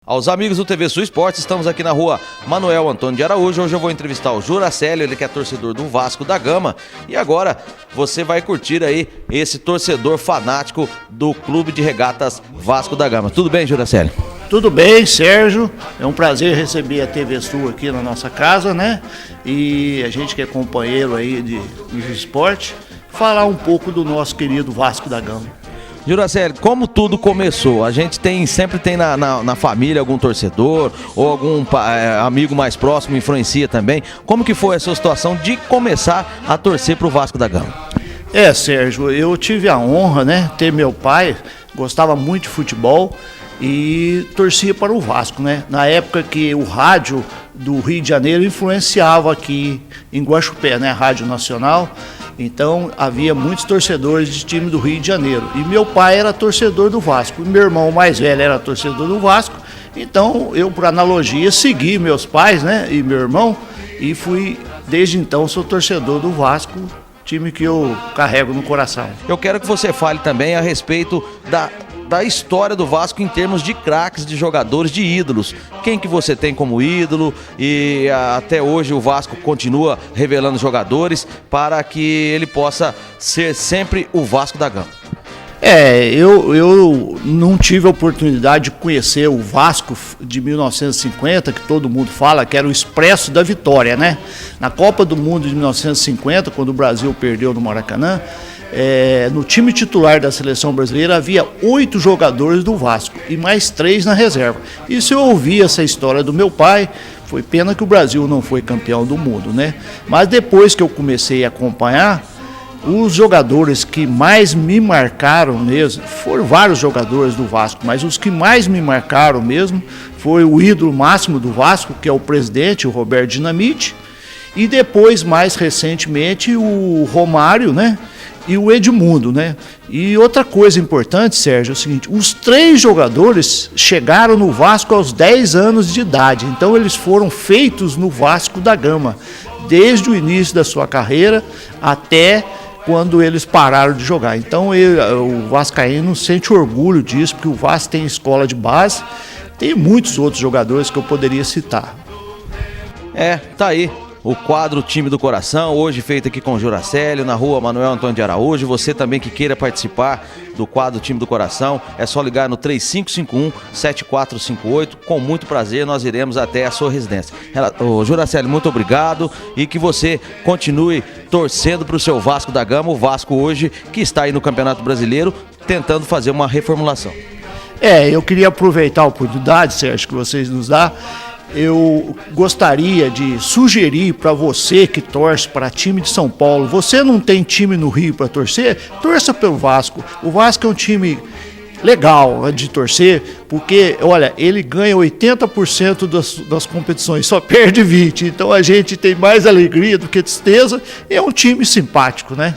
Aos amigos do TV Sul Esportes, estamos aqui na rua Manuel Antônio de Araújo. Hoje eu vou entrevistar o Juracélio, ele que é torcedor do Vasco da Gama. E agora você vai curtir aí esse torcedor fanático do Clube de Regatas Vasco da Gama. Tudo bem, Juracélio? Tudo bem, Sérgio. É um prazer receber a TV Sul aqui na nossa casa, né? E a gente que é companheiro aí de esporte, falar um pouco do nosso querido Vasco da Gama. Juracélio, como tudo começou? A gente sempre tem na família algum torcedor ou algum amigo mais próximo influencia também. Como que foi a sua situação de começar a torcer para o Vasco da Gama? Sérgio, eu tive a honra, né, ter meu pai, gostava muito de futebol e torcia para o Vasco, né? Na época que o rádio do Rio de Janeiro influenciava aqui em Guaxupé, né, a Rádio Nacional. Então havia muitos torcedores de time do Rio de Janeiro. E meu pai era torcedor do Vasco. E meu irmão mais velho era torcedor do Vasco. Então eu, por analogia, segui meus pais, né, e meu irmão. E desde então, sou torcedor do Vasco, time que eu carrego no coração. Eu quero que você fale também a respeito da história do Vasco em termos de craques, de jogadores, de ídolos. Quem que você tem como ídolo e até hoje o Vasco continua revelando jogadores para que ele possa ser sempre o Vasco da Gama? Eu não tive a oportunidade de conhecer o Vasco de 1950, que todo mundo fala que era o Expresso da Vitória, né? Na Copa do Mundo de 1950, quando o Brasil perdeu no Maracanã, no time titular da seleção brasileira havia 8 jogadores do Vasco e mais 3 na reserva. Isso eu ouvi essa história do meu pai. Foi pena que o Brasil não foi campeão do mundo, né? Mas depois que eu comecei a acompanhar, os jogadores que mais me marcaram mesmo, foram vários jogadores do Vasco, mas os que mais me marcaram mesmo foi o ídolo máximo do Vasco, que é o presidente, o Roberto Dinamite, e depois, mais recentemente, o Romário, né? E o Edmundo, né? E outra coisa importante, Sérgio, é o seguinte: os 3 jogadores chegaram no Vasco aos 10 anos de idade, então eles foram feitos no Vasco da Gama, desde o início da sua carreira até quando eles pararam de jogar. Então o vascaíno sente orgulho disso, porque o Vasco tem escola de base, tem muitos outros jogadores que eu poderia citar. Tá aí o quadro Time do Coração, hoje feito aqui com o Juracélio, na rua Manuel Antônio de Araújo. Você também que queira participar do quadro Time do Coração, é só ligar no 3551-7458, com muito prazer nós iremos até a sua residência. Juracélio, muito obrigado e que você continue torcendo para o seu Vasco da Gama, o Vasco hoje que está aí no Campeonato Brasileiro tentando fazer uma reformulação. Eu queria aproveitar a oportunidade, Sérgio, que vocês nos dão. Eu gostaria de sugerir para você que torce para time de São Paulo, você não tem time no Rio para torcer, torça pelo Vasco. O Vasco é um time legal de torcer, porque, olha, ele ganha 80% das competições, só perde 20%. Então a gente tem mais alegria do que tristeza, é um time simpático, né?